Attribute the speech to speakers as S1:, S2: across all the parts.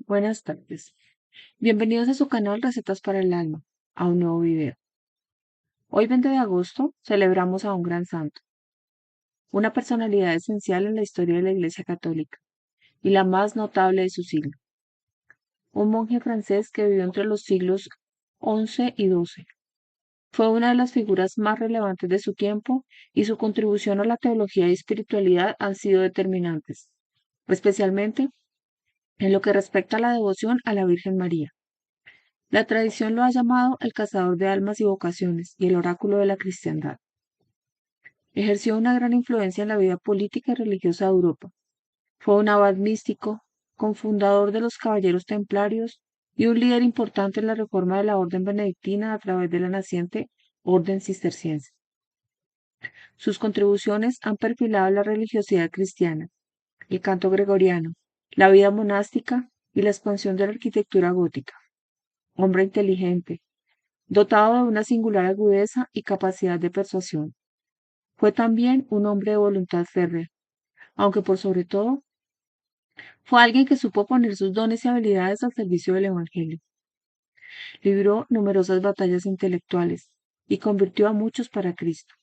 S1: Buenas tardes. Bienvenidos a su canal Recetas para el Alma, a un nuevo video. Hoy 20 de agosto celebramos a un gran santo, una personalidad esencial en la historia de la Iglesia Católica y la más notable de su siglo. Un monje francés que vivió entre los siglos XI y XII. Fue una de las figuras más relevantes de su tiempo y su contribución a la teología y espiritualidad han sido determinantes, especialmente en lo que respecta a la devoción a la Virgen María. La tradición lo ha llamado el cazador de almas y vocaciones y el oráculo de la cristiandad. Ejerció una gran influencia en la vida política y religiosa de Europa. Fue un abad místico, cofundador de los Caballeros Templarios y un líder importante en la reforma de la orden benedictina a través de la naciente orden cisterciense. Sus contribuciones han perfilado la religiosidad cristiana, el canto gregoriano, la vida monástica y la expansión de la arquitectura gótica. Hombre inteligente, dotado de una singular agudeza y capacidad de persuasión. Fue también un hombre de voluntad férrea, aunque por sobre todo fue alguien que supo poner sus dones y habilidades al servicio del Evangelio. Libró numerosas batallas intelectuales y convirtió a muchos para Cristo,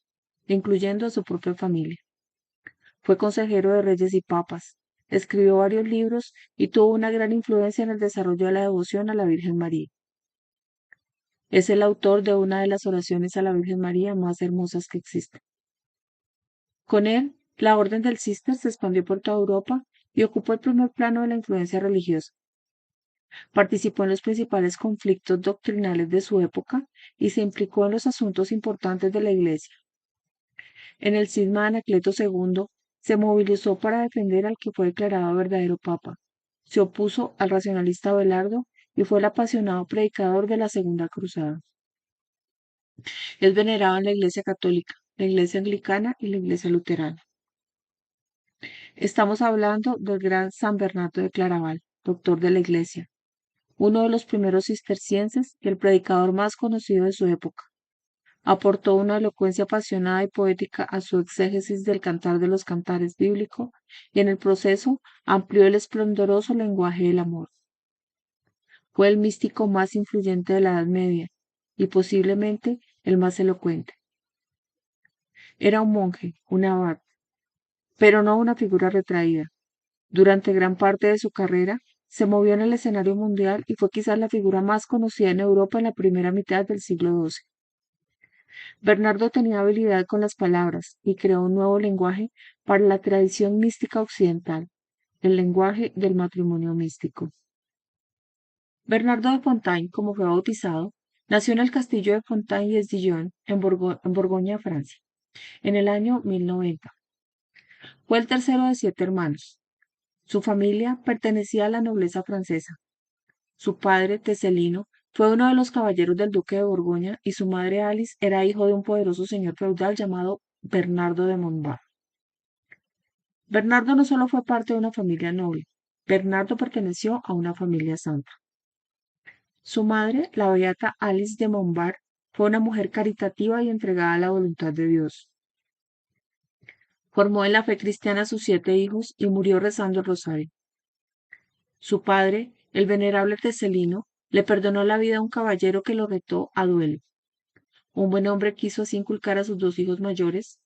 S1: incluyendo a su propia familia. Fue consejero de reyes y papas, escribió varios libros y tuvo una gran influencia en el desarrollo de la devoción a la Virgen María. Es el autor de una de las oraciones a la Virgen María más hermosas que existen. Con él, la Orden del Císter se expandió por toda Europa y ocupó el primer plano de la influencia religiosa. Participó en los principales conflictos doctrinales de su época y se implicó en los asuntos importantes de la Iglesia. En el cisma de Anacleto II, se movilizó para defender al que fue declarado verdadero papa. Se opuso al racionalista Abelardo y fue el apasionado predicador de la Segunda Cruzada. Es venerado en la Iglesia Católica, la Iglesia Anglicana y la Iglesia Luterana. Estamos hablando del gran San Bernardo de Claraval, doctor de la Iglesia, uno de los primeros cistercienses y el predicador más conocido de su época. Aportó una elocuencia apasionada y poética a su exégesis del Cantar de los Cantares bíblico y en el proceso amplió el esplendoroso lenguaje del amor. Fue el místico más influyente de la Edad Media y posiblemente el más elocuente. Era un monje, un abad, pero no una figura retraída. Durante gran parte de su carrera, se movió en el escenario mundial y fue quizás la figura más conocida en Europa en la primera mitad del siglo XII. Bernardo tenía habilidad con las palabras y creó un nuevo lenguaje para la tradición mística occidental, el lenguaje del matrimonio místico. Bernardo de Fontaine, como fue bautizado, nació en el castillo de Fontaine-les-Dijon, en Borgoña, Francia, en el año 1090. Fue el tercero de 7 hermanos. Su familia pertenecía a la nobleza francesa. Su padre, Tecelino, fue uno de los caballeros del duque de Borgoña y su madre Alice era hijo de un poderoso señor feudal llamado Bernardo de Montbard. Bernardo no solo fue parte de una familia noble, Bernardo perteneció a una familia santa. Su madre, la beata Alice de Montbard, fue una mujer caritativa y entregada a la voluntad de Dios. Formó en la fe cristiana a sus 7 hijos y murió rezando el rosario. Su padre, el venerable Tecelino, le perdonó la vida a un caballero que lo retó a duelo. Un buen hombre quiso así inculcar a sus 2 hijos mayores,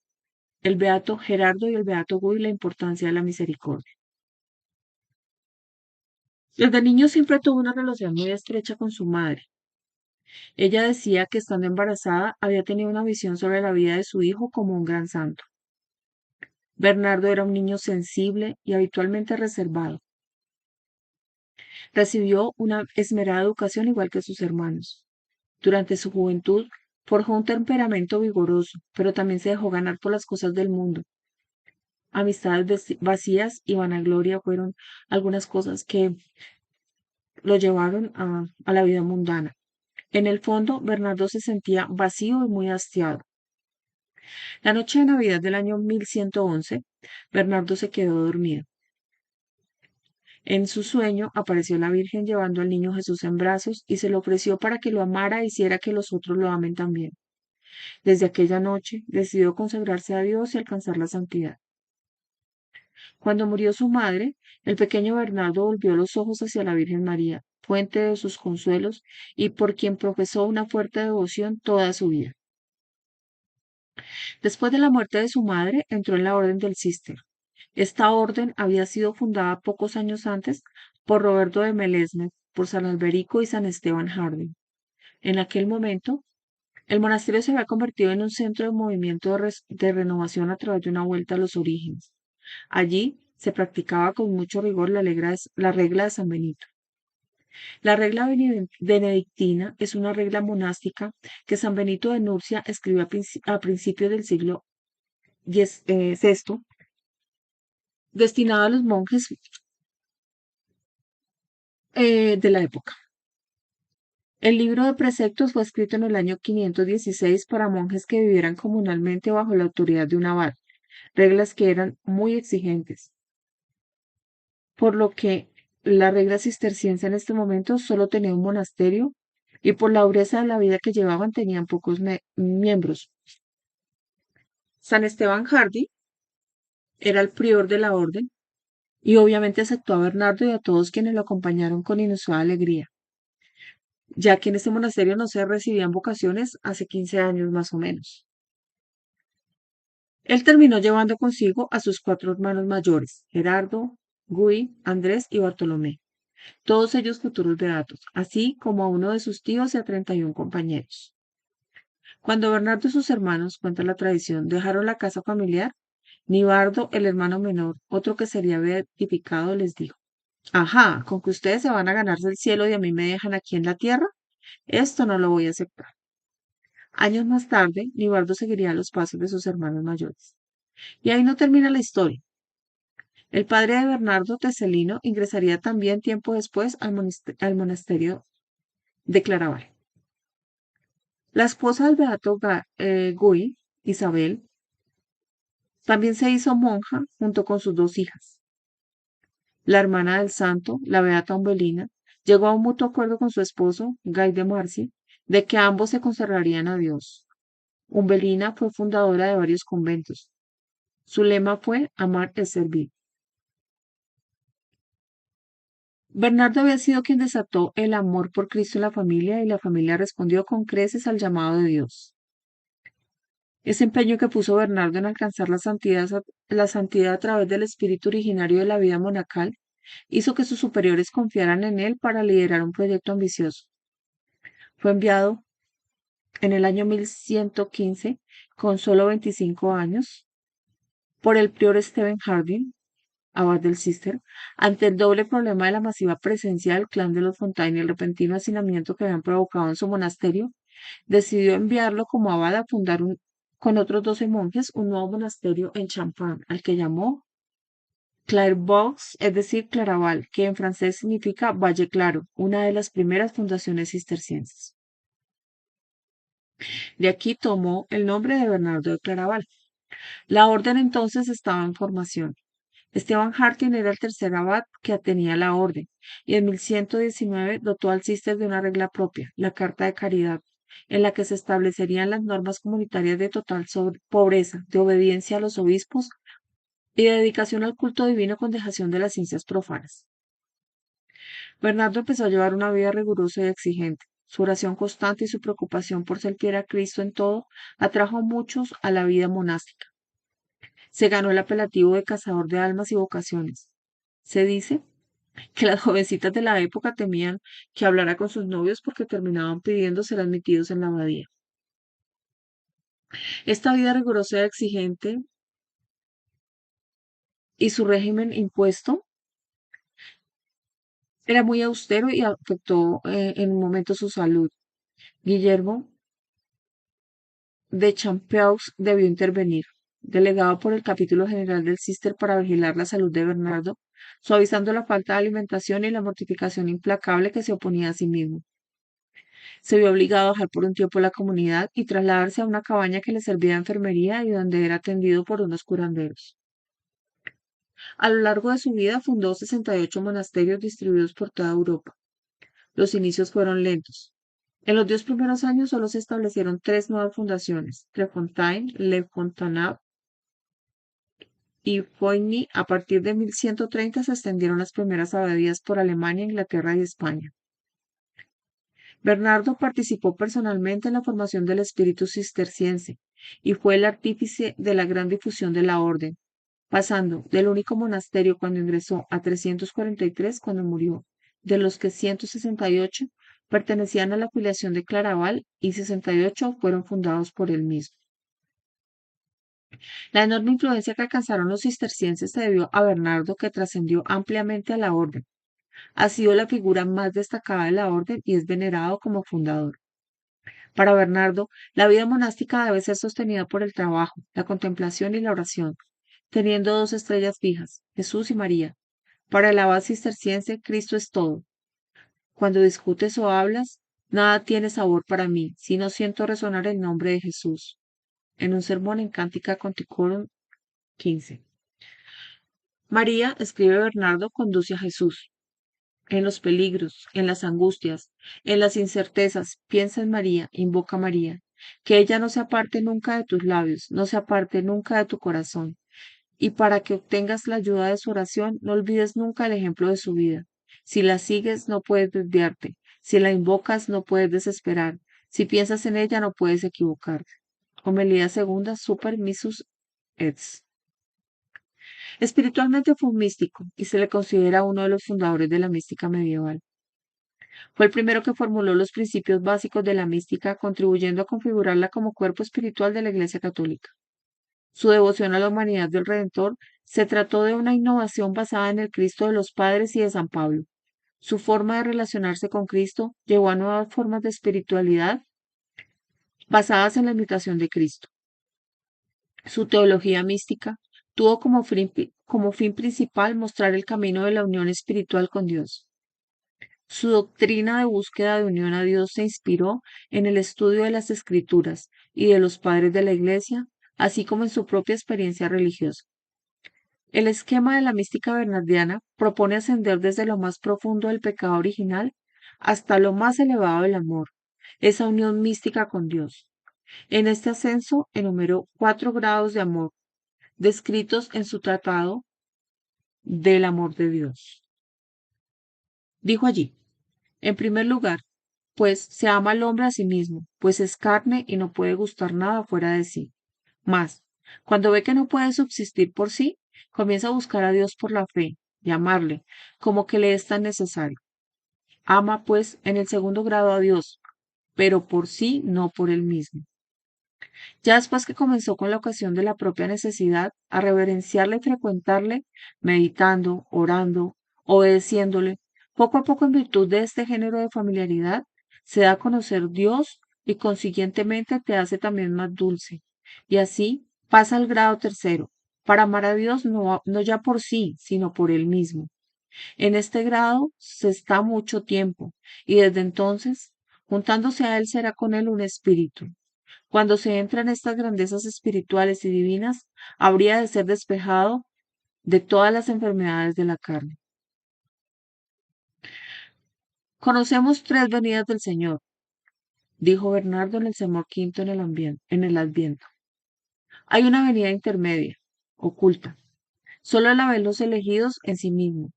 S1: el beato Gerardo y el beato Guy, la importancia de la misericordia. Desde niño siempre tuvo una relación muy estrecha con su madre. Ella decía que estando embarazada había tenido una visión sobre la vida de su hijo como un gran santo. Bernardo era un niño sensible y habitualmente reservado. Recibió una esmerada educación igual que sus hermanos. Durante su juventud forjó un temperamento vigoroso, pero también se dejó ganar por las cosas del mundo. Amistades vacías y vanagloria fueron algunas cosas que lo llevaron a la vida mundana. En el fondo, Bernardo se sentía vacío y muy hastiado. La noche de Navidad del año 1111, Bernardo se quedó dormido. En su sueño apareció la Virgen llevando al niño Jesús en brazos y se le ofreció para que lo amara e hiciera que los otros lo amen también. Desde aquella noche decidió consagrarse a Dios y alcanzar la santidad. Cuando murió su madre, el pequeño Bernardo volvió los ojos hacia la Virgen María, fuente de sus consuelos y por quien profesó una fuerte devoción toda su vida. Después de la muerte de su madre, entró en la Orden del Císter. Esta orden había sido fundada pocos años antes por Roberto de Melesme, por San Alberico y San Esteban Harding. En aquel momento, el monasterio se había convertido en un centro de movimiento de renovación a través de una vuelta a los orígenes. Allí se practicaba con mucho rigor la regla de San Benito. La regla benedictina es una regla monástica que San Benito de Nurcia escribió a principios del siglo VI, destinada a los monjes de la época. El libro de preceptos fue escrito en el año 516 para monjes que vivieran comunalmente bajo la autoridad de un abad, reglas que eran muy exigentes, por lo que la regla cisterciense en este momento solo tenía un monasterio y por la dureza de la vida que llevaban tenían pocos miembros. San Esteban Hardy era el prior de la orden y obviamente aceptó a Bernardo y a todos quienes lo acompañaron con inusual alegría, ya que en este monasterio no se recibían vocaciones hace 15 años más o menos. Él terminó llevando consigo a sus 4 hermanos mayores, Gerardo, Gui, Andrés y Bartolomé, todos ellos futuros beatos, así como a uno de sus tíos y a 31 compañeros. Cuando Bernardo y sus hermanos, cuenta la tradición, dejaron la casa familiar, Nibardo, el hermano menor, otro que sería beatificado, les dijo: Ajá, con que ustedes se van a ganarse el cielo y a mí me dejan aquí en la tierra, esto no lo voy a aceptar. Años más tarde, Nibardo seguiría los pasos de sus hermanos mayores. Y ahí no termina la historia. El padre de Bernardo, Teselino, ingresaría también tiempo después al monasterio de Claraval. La esposa del beato Gui, Isabel, también se hizo monja junto con sus 2 hijas. La hermana del santo, la beata Umbelina, llegó a un mutuo acuerdo con su esposo, Guy de Marci, de que ambos se consagrarían a Dios. Umbelina fue fundadora de varios conventos. Su lema fue amar es servir. Bernardo había sido quien desató el amor por Cristo en la familia y la familia respondió con creces al llamado de Dios. Ese empeño que puso Bernardo en alcanzar la santidad a través del espíritu originario de la vida monacal hizo que sus superiores confiaran en él para liderar un proyecto ambicioso. Fue enviado en el año 1115, con solo 25 años, por el prior Stephen Harding, abad del Cister, ante el doble problema de la masiva presencia del clan de los Fontaine y el repentino hacinamiento que habían provocado en su monasterio, decidió enviarlo como abad a fundar con otros 12 monjes un nuevo monasterio en Champagne, al que llamó Clairvaux, es decir, Claraval, que en francés significa Valle Claro, una de las primeras fundaciones cistercienses. De aquí tomó el nombre de Bernardo de Claraval. La orden entonces estaba en formación. Esteban Hartin era el tercer abad que tenía la orden, y en 1119 dotó al Cister de una regla propia, la Carta de Caridad, en la que se establecerían las normas comunitarias de total pobreza, de obediencia a los obispos y de dedicación al culto divino con dejación de las ciencias profanas. Bernardo empezó a llevar una vida rigurosa y exigente. Su oración constante y su preocupación por servir a Cristo en todo atrajo a muchos a la vida monástica. Se ganó el apelativo de cazador de almas y vocaciones. Se dice que las jovencitas de la época temían que hablara con sus novios porque terminaban pidiendo ser admitidos en la abadía. Esta vida rigurosa y exigente y su régimen impuesto era muy austero y afectó en un momento su salud. Guillermo de Champeaux debió intervenir, delegado por el capítulo general del Cister para vigilar la salud de Bernardo, suavizando la falta de alimentación y la mortificación implacable que se oponía a sí mismo. Se vio obligado a dejar por un tiempo la comunidad y trasladarse a una cabaña que le servía de enfermería y donde era atendido por unos curanderos. A lo largo de su vida fundó 68 monasterios distribuidos por toda Europa. Los inicios fueron lentos. En los 10 primeros años solo se establecieron 3 nuevas fundaciones, Trefontaine, Le Fontainebleau y Foigny, a partir de 1130 se extendieron las primeras abadías por Alemania, Inglaterra y España. Bernardo participó personalmente en la formación del espíritu cisterciense y fue el artífice de la gran difusión de la orden, pasando del único monasterio cuando ingresó a 343 cuando murió, de los que 168 pertenecían a la afiliación de Claraval y 68 fueron fundados por él mismo. La enorme influencia que alcanzaron los cistercienses se debió a Bernardo, que trascendió ampliamente a la orden. Ha sido la figura más destacada de la orden y es venerado como fundador. Para Bernardo, la vida monástica debe ser sostenida por el trabajo, la contemplación y la oración, teniendo dos estrellas fijas, Jesús y María. Para el abad cisterciense, Cristo es todo. Cuando discutes o hablas, nada tiene sabor para mí, si no siento resonar el nombre de Jesús. En un sermón en Cántica Canticorum 15. María, escribe Bernardo, conduce a Jesús. En los peligros, en las angustias, en las incertezas, piensa en María, invoca a María. Que ella no se aparte nunca de tus labios, no se aparte nunca de tu corazón. Y para que obtengas la ayuda de su oración, no olvides nunca el ejemplo de su vida. Si la sigues, no puedes desviarte. Si la invocas, no puedes desesperar. Si piensas en ella, no puedes equivocarte. Homilía segunda, Super Missus Eds. Espiritualmente fue un místico y se le considera uno de los fundadores de la mística medieval. Fue el primero que formuló los principios básicos de la mística, contribuyendo a configurarla como cuerpo espiritual de la Iglesia Católica. Su devoción a la humanidad del Redentor se trató de una innovación basada en el Cristo de los Padres y de San Pablo. Su forma de relacionarse con Cristo llevó a nuevas formas de espiritualidad basadas en la imitación de Cristo. Su teología mística tuvo como fin principal mostrar el camino de la unión espiritual con Dios. Su doctrina de búsqueda de unión a Dios se inspiró en el estudio de las Escrituras y de los padres de la Iglesia, así como en su propia experiencia religiosa. El esquema de la mística bernardiana propone ascender desde lo más profundo del pecado original hasta lo más elevado del amor, esa unión mística con Dios. En este ascenso enumeró 4 grados de amor, descritos en su tratado del amor de Dios. Dijo allí, en primer lugar, pues se ama al hombre a sí mismo, pues es carne y no puede gustar nada fuera de sí. Más, cuando ve que no puede subsistir por sí, comienza a buscar a Dios por la fe y amarle, como que le es tan necesario. Ama, pues, en el segundo grado a Dios, pero por sí, no por él mismo. Ya después que comenzó con la ocasión de la propia necesidad, a reverenciarle y frecuentarle, meditando, orando, obedeciéndole, poco a poco en virtud de este género de familiaridad, se da a conocer Dios y consiguientemente te hace también más dulce. Y así pasa al grado tercero, para amar a Dios no ya por sí, sino por él mismo. En este grado se está mucho tiempo y desde entonces, juntándose a él, será con él un espíritu. Cuando se entra en estas grandezas espirituales y divinas, habría de ser despejado de todas las enfermedades de la carne. Conocemos 3 venidas del Señor, dijo Bernardo en el sermón quinto en el Adviento. Hay una venida intermedia, oculta. Solo la ven los elegidos en sí mismo.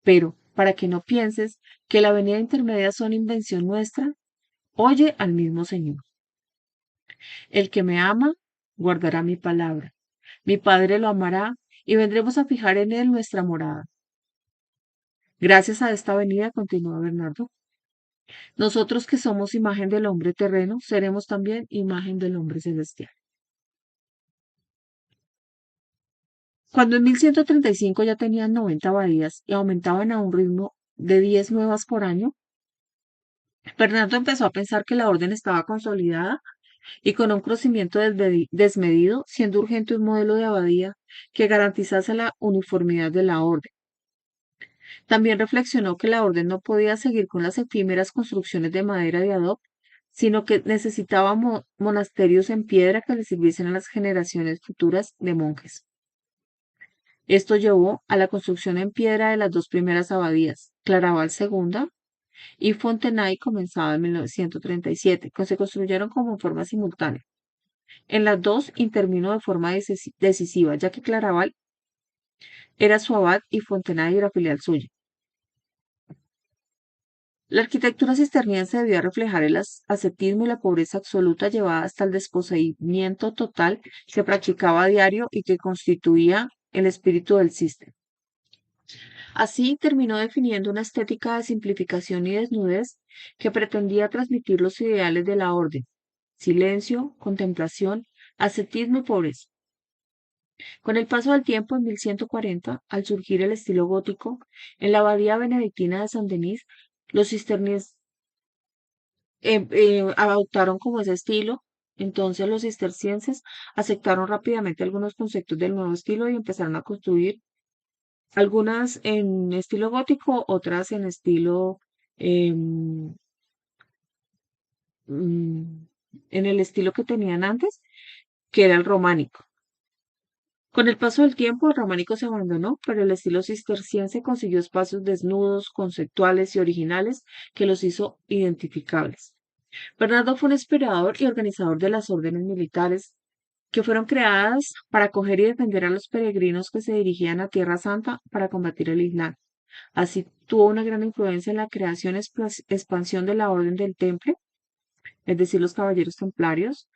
S1: Pero, para que no pienses que la venida intermedia son invención nuestra, oye al mismo Señor. El que me ama, guardará mi palabra. Mi Padre lo amará y vendremos a fijar en él nuestra morada. Gracias a esta venida, continúa Bernardo, nosotros que somos imagen del hombre terreno, seremos también imagen del hombre celestial. Cuando en 1135 ya tenían 90 abadías y aumentaban a un ritmo de 10 nuevas por año, Bernardo empezó a pensar que la orden estaba consolidada y con un crecimiento desmedido, siendo urgente un modelo de abadía que garantizase la uniformidad de la orden. También reflexionó que la orden no podía seguir con las efímeras construcciones de madera de adobe, sino que necesitaba monasterios en piedra que le sirviesen a las generaciones futuras de monjes. Esto llevó a la construcción en piedra de las 2 primeras abadías, Claraval segunda y Fontenay comenzada en 1937, que se construyeron como en forma simultánea. En las dos intervino de forma decisiva, ya que Claraval Era su abad y Fontenay era filial suya. La arquitectura cisterciense debía reflejar el ascetismo y la pobreza absoluta llevada hasta el desposeimiento total que practicaba a diario y que constituía el espíritu del cister. Así terminó definiendo una estética de simplificación y desnudez que pretendía transmitir los ideales de la orden: silencio, contemplación, ascetismo y pobreza. Con el paso del tiempo, en 1140, al surgir el estilo gótico, en la abadía benedictina de Saint-Denis, los cistercienses adoptaron como ese estilo. Entonces los cistercienses aceptaron rápidamente algunos conceptos del nuevo estilo y empezaron a construir algunas en estilo gótico, otras en estilo, em, mm, en el estilo que tenían antes, que era el románico. Con el paso del tiempo, el románico se abandonó, pero el estilo cisterciense consiguió espacios desnudos, conceptuales y originales que los hizo identificables. Bernardo fue un inspirador y organizador de las órdenes militares que fueron creadas para acoger y defender a los peregrinos que se dirigían a Tierra Santa para combatir el Islam. Así tuvo una gran influencia en la creación y expansión de la Orden del Temple, es decir, los Caballeros Templarios,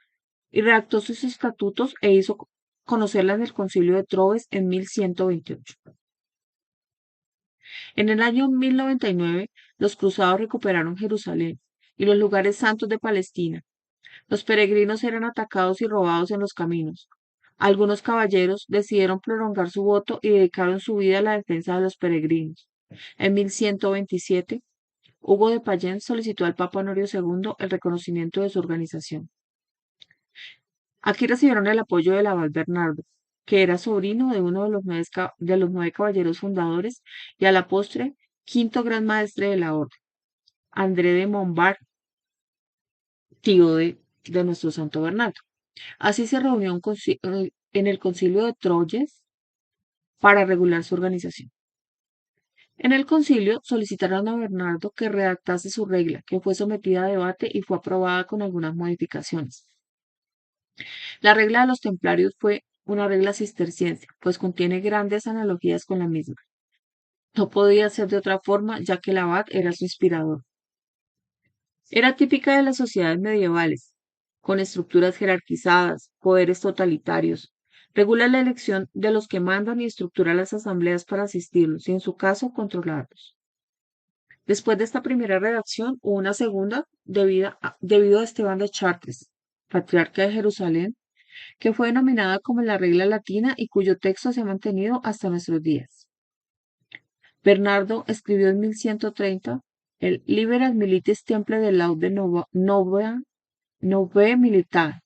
S1: y redactó sus estatutos e hizo conocerla en el Concilio de Troves en 1128. En el año 1099, los cruzados recuperaron Jerusalén y los lugares santos de Palestina. Los peregrinos eran atacados y robados en los caminos. Algunos caballeros decidieron prolongar su voto y dedicaron su vida a la defensa de los peregrinos. En 1127, Hugo de Payens solicitó al Papa Honorio II el reconocimiento de su organización. Aquí recibieron el apoyo del abad Bernardo, que era sobrino de uno de los 9 caballeros fundadores y a la postre quinto gran maestre de la orden, André de Montbard, tío de nuestro santo Bernardo. Así se reunió en el concilio de Troyes para regular su organización. En el concilio solicitaron a Bernardo que redactase su regla, que fue sometida a debate y fue aprobada con algunas modificaciones. La regla de los templarios fue una regla cisterciense, pues contiene grandes analogías con la misma. No podía ser de otra forma, ya que el abad era su inspirador. Era típica de las sociedades medievales, con estructuras jerarquizadas, poderes totalitarios. Regula la elección de los que mandan y estructura las asambleas para asistirlos y, en su caso, controlarlos. Después de esta primera redacción, hubo una segunda debido a Esteban de Chartres, patriarca de Jerusalén, que fue denominada como la regla latina y cuyo texto se ha mantenido hasta nuestros días. Bernardo escribió en 1130 el Liberas Militis Temple de Laude Nove Militar,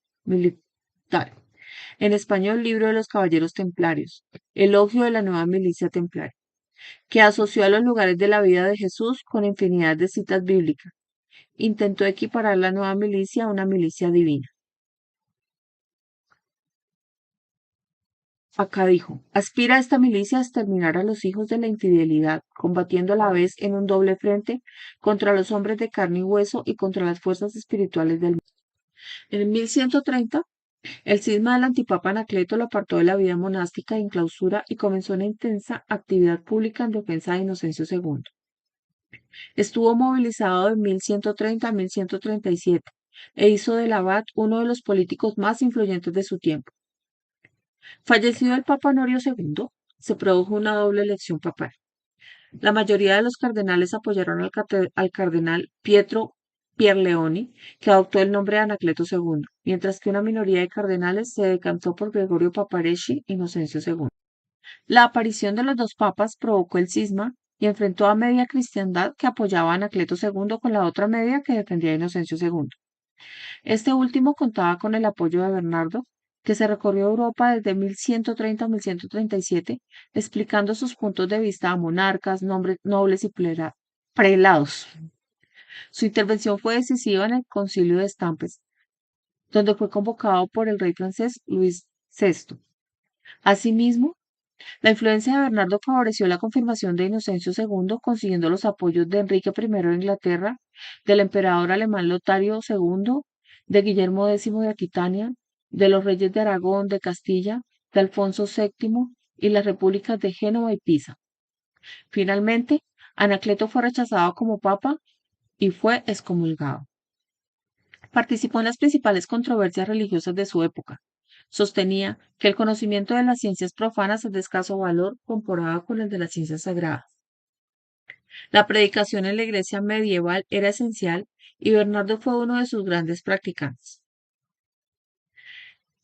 S1: en español Libro de los Caballeros Templarios, elogio de la nueva milicia templaria, que asoció a los lugares de la vida de Jesús con infinidad de citas bíblicas. Intentó equiparar la nueva milicia a una milicia divina. Acá dijo: aspira esta milicia a exterminar a los hijos de la infidelidad, combatiendo a la vez en un doble frente contra los hombres de carne y hueso y contra las fuerzas espirituales del mundo. En 1130, el cisma del antipapa Anacleto lo apartó de la vida monástica en clausura y comenzó una intensa actividad pública en defensa de Inocencio II. Estuvo movilizado de 1130 a 1137 e hizo del abad uno de los políticos más influyentes de su tiempo. Fallecido el Papa Honorio II, se produjo una doble elección papal. La mayoría de los cardenales apoyaron al cardenal Pietro Pierleoni, que adoptó el nombre de Anacleto II, mientras que una minoría de cardenales se decantó por Gregorio Papareschi Inocencio II. La aparición de los dos papas provocó el cisma y enfrentó a media cristiandad que apoyaba a Anacleto II con la otra media que defendía a Inocencio II. Este último contaba con el apoyo de Bernardo, que se recorrió Europa desde 1130 a 1137, explicando sus puntos de vista a monarcas, nobles y prelados. Su intervención fue decisiva en el Concilio de Estampes, donde fue convocado por el rey francés Luis VI. Asimismo, la influencia de Bernardo favoreció la confirmación de Inocencio II, consiguiendo los apoyos de Enrique I de Inglaterra, del emperador alemán Lotario II, de Guillermo X de Aquitania, de los reyes de Aragón, de Castilla, de Alfonso VII, y las repúblicas de Génova y Pisa. Finalmente, Anacleto fue rechazado como papa y fue excomulgado. Participó en las principales controversias religiosas de su época. Sostenía que el conocimiento de las ciencias profanas es de escaso valor comparado con el de las ciencias sagradas. La predicación en la iglesia medieval era esencial y Bernardo fue uno de sus grandes practicantes.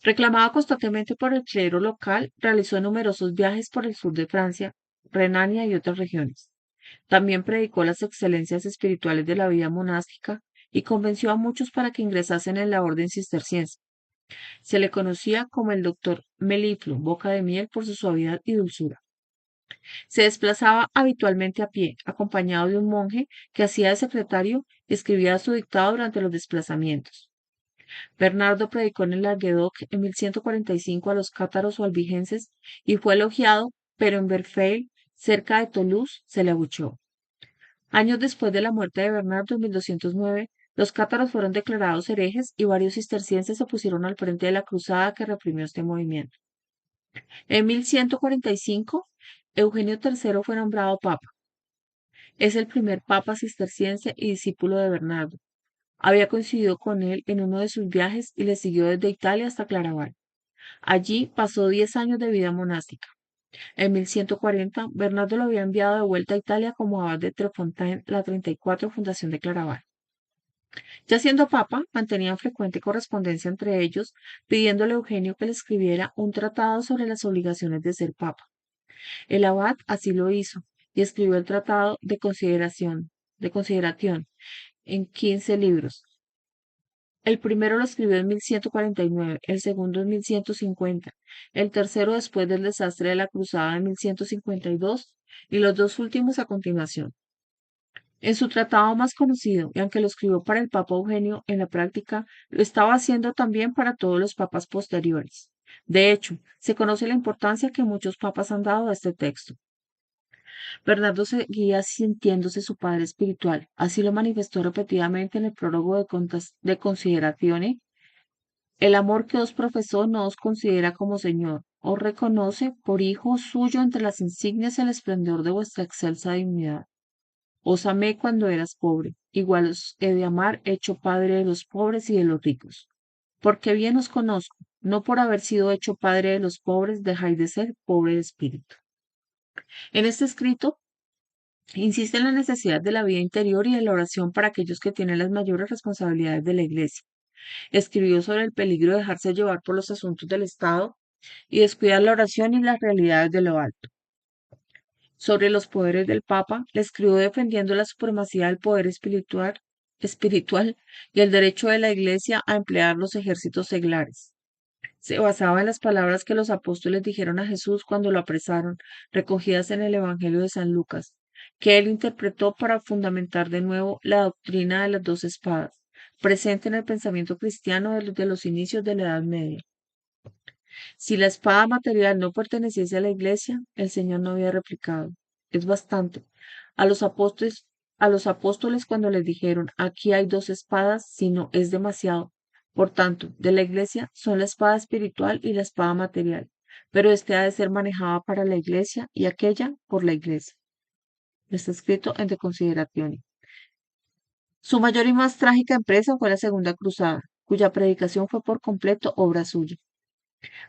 S1: Reclamado constantemente por el clero local, realizó numerosos viajes por el sur de Francia, Renania y otras regiones. También predicó las excelencias espirituales de la vida monástica y convenció a muchos para que ingresasen en la orden cisterciense. Se le conocía como el doctor Melifluo, boca de miel, por su suavidad y dulzura. Se desplazaba habitualmente a pie, acompañado de un monje que hacía de secretario y escribía su dictado durante los desplazamientos. Bernardo predicó en el Languedoc en 1145 a los cátaros o albigenses y fue elogiado, pero en Verfeil, cerca de Toulouse, se le abucheó. Años después de la muerte de Bernardo en 1209, los cátaros fueron declarados herejes y varios cistercienses se pusieron al frente de la cruzada que reprimió este movimiento. En 1145, Eugenio III fue nombrado papa. Es el primer papa cisterciense y discípulo de Bernardo. Había coincidido con él en uno de sus viajes y le siguió desde Italia hasta Claraval. Allí pasó 10 años de vida monástica. En 1140, Bernardo lo había enviado de vuelta a Italia como abad de Trefontaine, la 34 fundación de Claraval. Ya siendo papa, mantenían frecuente correspondencia entre ellos, pidiéndole a Eugenio que le escribiera un tratado sobre las obligaciones de ser papa. El abad así lo hizo y escribió el tratado de consideración en 15 libros. El primero lo escribió en 1149, el segundo en 1150, el tercero después del desastre de la Cruzada en 1152 y los dos últimos a continuación. En su tratado más conocido, y aunque lo escribió para el Papa Eugenio, en la práctica lo estaba haciendo también para todos los papas posteriores. De hecho, se conoce la importancia que muchos papas han dado a este texto. Bernardo seguía sintiéndose su padre espiritual, así lo manifestó repetidamente en el prólogo de Considerazione. El amor que os profesó no os considera como Señor, os reconoce por hijo suyo entre las insignias y el esplendor de vuestra excelsa dignidad. Os amé cuando eras pobre, igual os he de amar hecho padre de los pobres y de los ricos. Porque bien os conozco, no por haber sido hecho padre de los pobres dejáis de ser pobre de espíritu. En este escrito insiste en la necesidad de la vida interior y de la oración para aquellos que tienen las mayores responsabilidades de la Iglesia. Escribió sobre el peligro de dejarse llevar por los asuntos del Estado y descuidar la oración y las realidades de lo alto. Sobre los poderes del Papa, le escribió defendiendo la supremacía del poder espiritual y el derecho de la Iglesia a emplear los ejércitos seglares. Se basaba en las palabras que los apóstoles dijeron a Jesús cuando lo apresaron, recogidas en el Evangelio de San Lucas, que él interpretó para fundamentar de nuevo la doctrina de las dos espadas, presente en el pensamiento cristiano desde los inicios de la Edad Media. Si la espada material no perteneciese a la Iglesia, el Señor no había replicado. Es bastante. A los apóstoles cuando les dijeron, aquí hay dos espadas, sino es demasiado. Por tanto, de la Iglesia son la espada espiritual y la espada material, pero éste ha de ser manejada para la Iglesia y aquella por la Iglesia. Está escrito en De Considerazione. Su mayor y más trágica empresa fue la Segunda Cruzada, cuya predicación fue por completo obra suya.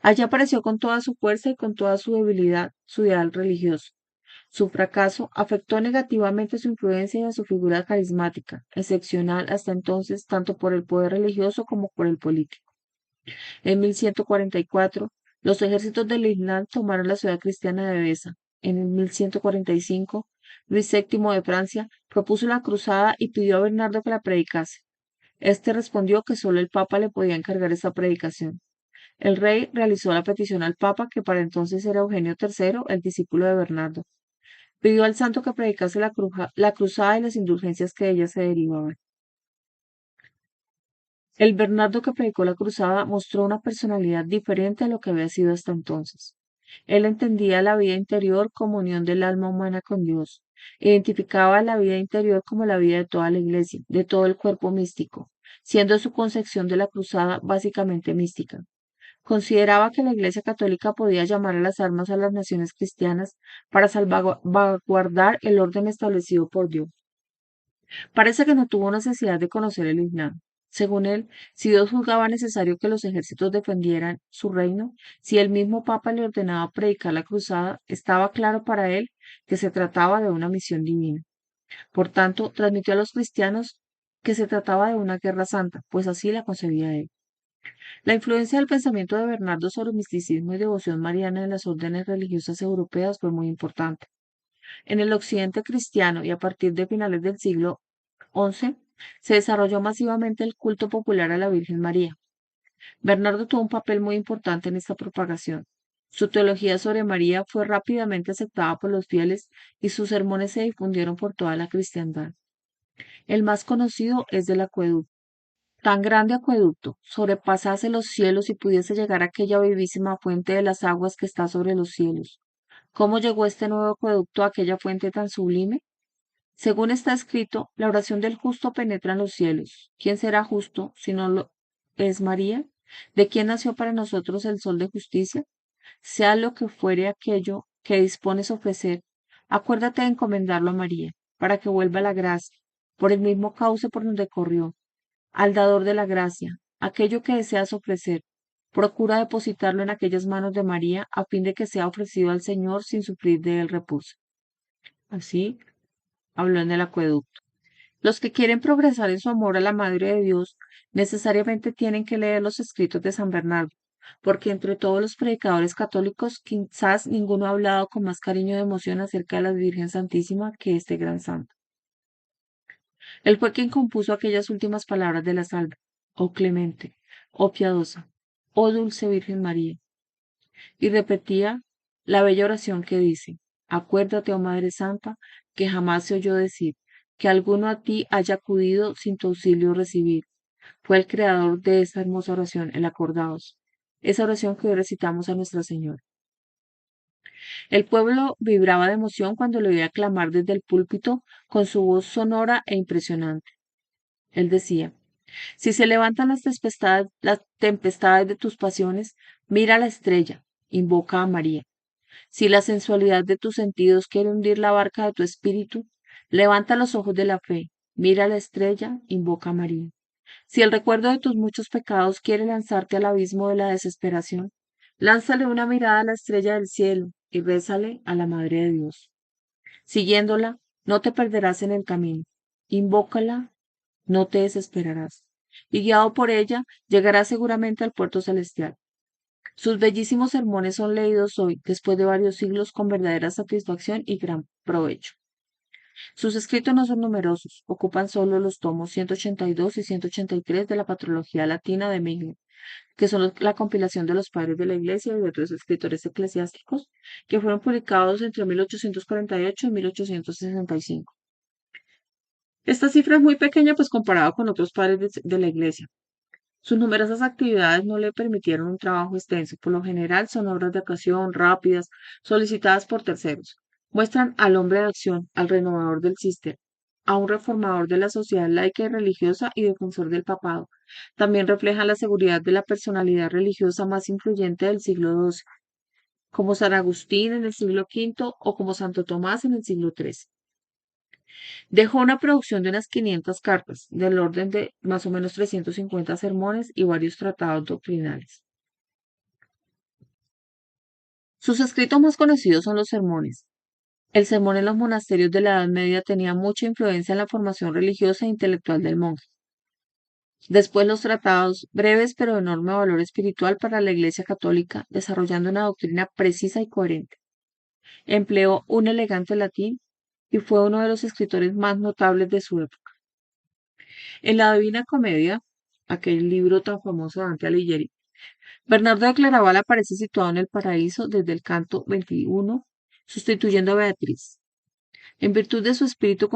S1: Allí apareció con toda su fuerza y con toda su debilidad su ideal religioso. Su fracaso afectó negativamente su influencia y a su figura carismática, excepcional hasta entonces tanto por el poder religioso como por el político. En 1144, los ejércitos del Islam tomaron la ciudad cristiana de Besa. En 1145, Luis VII de Francia propuso la cruzada y pidió a Bernardo que la predicase. Este respondió que solo el Papa le podía encargar esa predicación. El rey realizó la petición al Papa, que para entonces era Eugenio III, el discípulo de Bernardo. Pidió al santo que predicase la cruzada y las indulgencias que de ella se derivaban. El Bernardo que predicó la cruzada mostró una personalidad diferente a lo que había sido hasta entonces. Él entendía la vida interior como unión del alma humana con Dios. Identificaba la vida interior como la vida de toda la iglesia, de todo el cuerpo místico, siendo su concepción de la cruzada básicamente mística. Consideraba que la Iglesia Católica podía llamar a las armas a las naciones cristianas para salvaguardar el orden establecido por Dios. Parece que no tuvo necesidad de conocer el Islam. Según él, si Dios juzgaba necesario que los ejércitos defendieran su reino, si el mismo Papa le ordenaba predicar la cruzada, estaba claro para él que se trataba de una misión divina. Por tanto, transmitió a los cristianos que se trataba de una guerra santa, pues así la concebía él. La influencia del pensamiento de Bernardo sobre misticismo y devoción mariana en las órdenes religiosas europeas fue muy importante. En el occidente cristiano y a partir de finales del siglo XI se desarrolló masivamente el culto popular a la Virgen María. Bernardo tuvo un papel muy importante en esta propagación. Su teología sobre María fue rápidamente aceptada por los fieles y sus sermones se difundieron por toda la cristiandad. El más conocido es del acueducto. Tan grande acueducto, sobrepasase los cielos y pudiese llegar a aquella vivísima fuente de las aguas que está sobre los cielos. ¿Cómo llegó este nuevo acueducto a aquella fuente tan sublime? Según está escrito, la oración del justo penetra en los cielos. ¿Quién será justo si no lo es María? ¿De quién nació para nosotros el sol de justicia? Sea lo que fuere aquello que dispones ofrecer, acuérdate de encomendarlo a María, para que vuelva la gracia, por el mismo cauce por donde corrió, al dador de la gracia, aquello que deseas ofrecer. Procura depositarlo en aquellas manos de María, a fin de que sea ofrecido al Señor sin sufrir de él repulsa. Así habló en el acueducto. Los que quieren progresar en su amor a la Madre de Dios necesariamente tienen que leer los escritos de San Bernardo, porque entre todos los predicadores católicos quizás ninguno ha hablado con más cariño y emoción acerca de la Virgen Santísima que este gran santo. Él fue quien compuso aquellas últimas palabras de la salve: oh clemente, oh piadosa, oh dulce Virgen María, y repetía la bella oración que dice: acuérdate, oh Madre Santa, que jamás se oyó decir que alguno a ti haya acudido sin tu auxilio recibir. Fue el creador de esta hermosa oración, el acordaos, esa oración que hoy recitamos a Nuestra Señora. El pueblo vibraba de emoción cuando le oía clamar desde el púlpito con su voz sonora e impresionante. Él decía: si se levantan las tempestades de tus pasiones, mira a la estrella, invoca a María. Si la sensualidad de tus sentidos quiere hundir la barca de tu espíritu, levanta los ojos de la fe, mira a la estrella, invoca a María. Si el recuerdo de tus muchos pecados quiere lanzarte al abismo de la desesperación, lánzale una mirada a la estrella del cielo y rézale a la Madre de Dios. Siguiéndola, no te perderás en el camino. Invócala, no te desesperarás. Y guiado por ella, llegarás seguramente al puerto celestial. Sus bellísimos sermones son leídos hoy, después de varios siglos, con verdadera satisfacción y gran provecho. Sus escritos no son numerosos, ocupan solo los tomos 182 y 183 de la Patrología Latina de Miguel, que son la compilación de los padres de la Iglesia y de otros escritores eclesiásticos, que fueron publicados entre 1848 y 1865. Esta cifra es muy pequeña, pues comparado con otros padres de la Iglesia. Sus numerosas actividades no le permitieron un trabajo extenso. Por lo general son obras de ocasión, rápidas, solicitadas por terceros. Muestran al hombre de acción, al renovador del sistema, a un reformador de la sociedad laica y religiosa y defensor del papado. También reflejan la seguridad de la personalidad religiosa más influyente del siglo XII, como San Agustín en el siglo V o como Santo Tomás en el siglo XIII. Dejó una producción de unas 500 cartas, del orden de más o menos 350 sermones y varios tratados doctrinales. Sus escritos más conocidos son los sermones. El sermón en los monasterios de la Edad Media tenía mucha influencia en la formación religiosa e intelectual del monje. Después los tratados, breves pero de enorme valor espiritual para la Iglesia Católica, desarrollando una doctrina precisa y coherente. Empleó un elegante latín y fue uno de los escritores más notables de su época. En la Divina Comedia, aquel libro tan famoso de Dante Alighieri, Bernardo de Claraval aparece situado en el paraíso desde el canto 21, sustituyendo a Beatriz. En virtud de su espíritu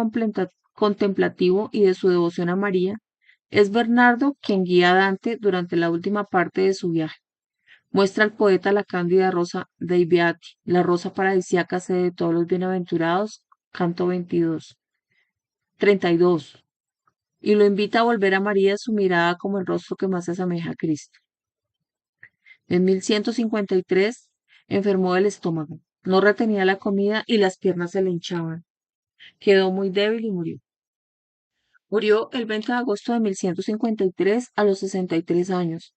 S1: contemplativo y de su devoción a María, es Bernardo quien guía a Dante durante la última parte de su viaje. Muestra al poeta la cándida rosa dei Beati, la rosa paradisíaca sede de todos los bienaventurados, canto 22, 32, y lo invita a volver a María su mirada como el rostro que más se asemeja a Cristo. En 1153 enfermó del estómago, no retenía la comida y las piernas se le hinchaban. Quedó muy débil y murió. Murió el 20 de agosto de 1153 a los 63 años,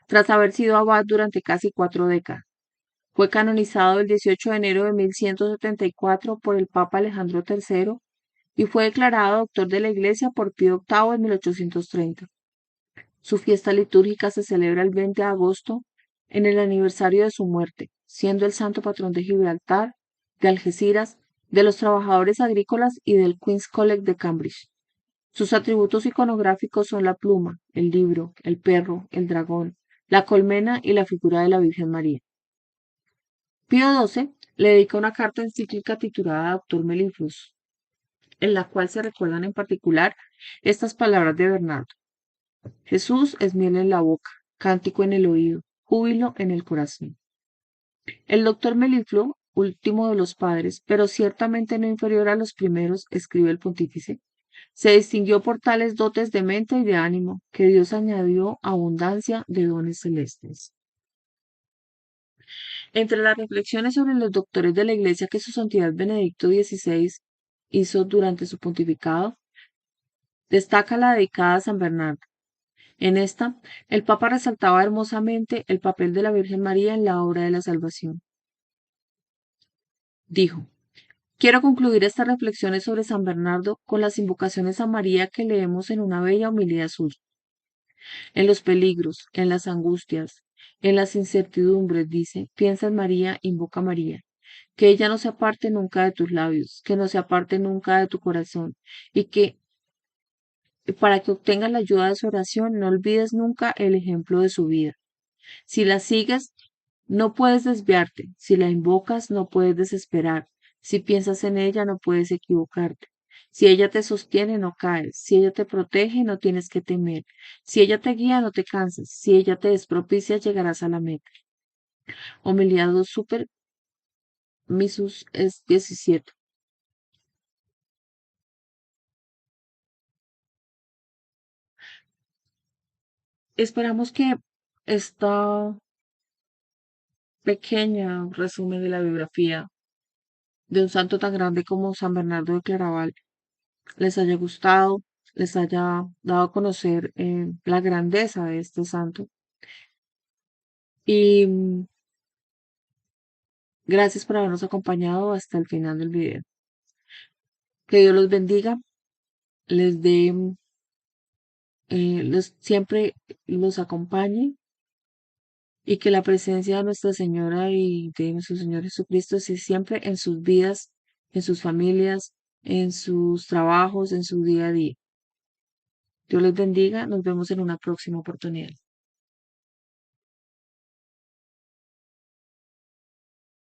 S1: tras haber sido abad durante casi 4 décadas. Fue canonizado el 18 de enero de 1174 por el Papa Alejandro III y fue declarado doctor de la Iglesia por Pío VIII en 1830. Su fiesta litúrgica se celebra el 20 de agosto en el aniversario de su muerte, siendo el santo patrón de Gibraltar, de Algeciras, de los trabajadores agrícolas y del Queen's College de Cambridge. Sus atributos iconográficos son la pluma, el libro, el perro, el dragón, la colmena y la figura de la Virgen María. Pío XII le dedica una carta encíclica titulada Doctor Meliflus, en la cual se recuerdan en particular estas palabras de Bernardo. Jesús es miel en la boca, cántico en el oído, júbilo en el corazón. El doctor Melifluo, último de los padres, pero ciertamente no inferior a los primeros, escribe el pontífice, se distinguió por tales dotes de mente y de ánimo, que Dios añadió abundancia de dones celestes. Entre las reflexiones sobre los doctores de la Iglesia que su santidad Benedicto XVI hizo durante su pontificado, destaca la dedicada a San Bernardo. En esta, el Papa resaltaba hermosamente el papel de la Virgen María en la obra de la salvación. Dijo, quiero concluir estas reflexiones sobre San Bernardo con las invocaciones a María que leemos en una bella homilía suya. En los peligros, en las angustias, en las incertidumbres, dice, piensa en María, invoca a María. Que ella no se aparte nunca de tus labios, que no se aparte nunca de tu corazón, y que para que obtengas la ayuda de su oración, no olvides nunca el ejemplo de su vida. Si la sigues, no puedes desviarte. Si la invocas, no puedes desesperar. Si piensas en ella, no puedes equivocarte. Si ella te sostiene, no caes. Si ella te protege, no tienes que temer. Si ella te guía, no te cansas. Si ella te es propicia, llegarás a la meta. Homilía 2 Super Missus es 17. Esperamos que esta pequeña resumen de la biografía de un santo tan grande como San Bernardo de Claraval les haya gustado, les haya dado a conocer la grandeza de este santo. Y gracias por habernos acompañado hasta el final del video. Que Dios los bendiga, les dé, siempre los acompañe y que la presencia de Nuestra Señora y de nuestro Señor Jesucristo esté siempre en sus vidas, en sus familias, en sus trabajos, en su día a día. Dios les bendiga, nos vemos en una próxima oportunidad.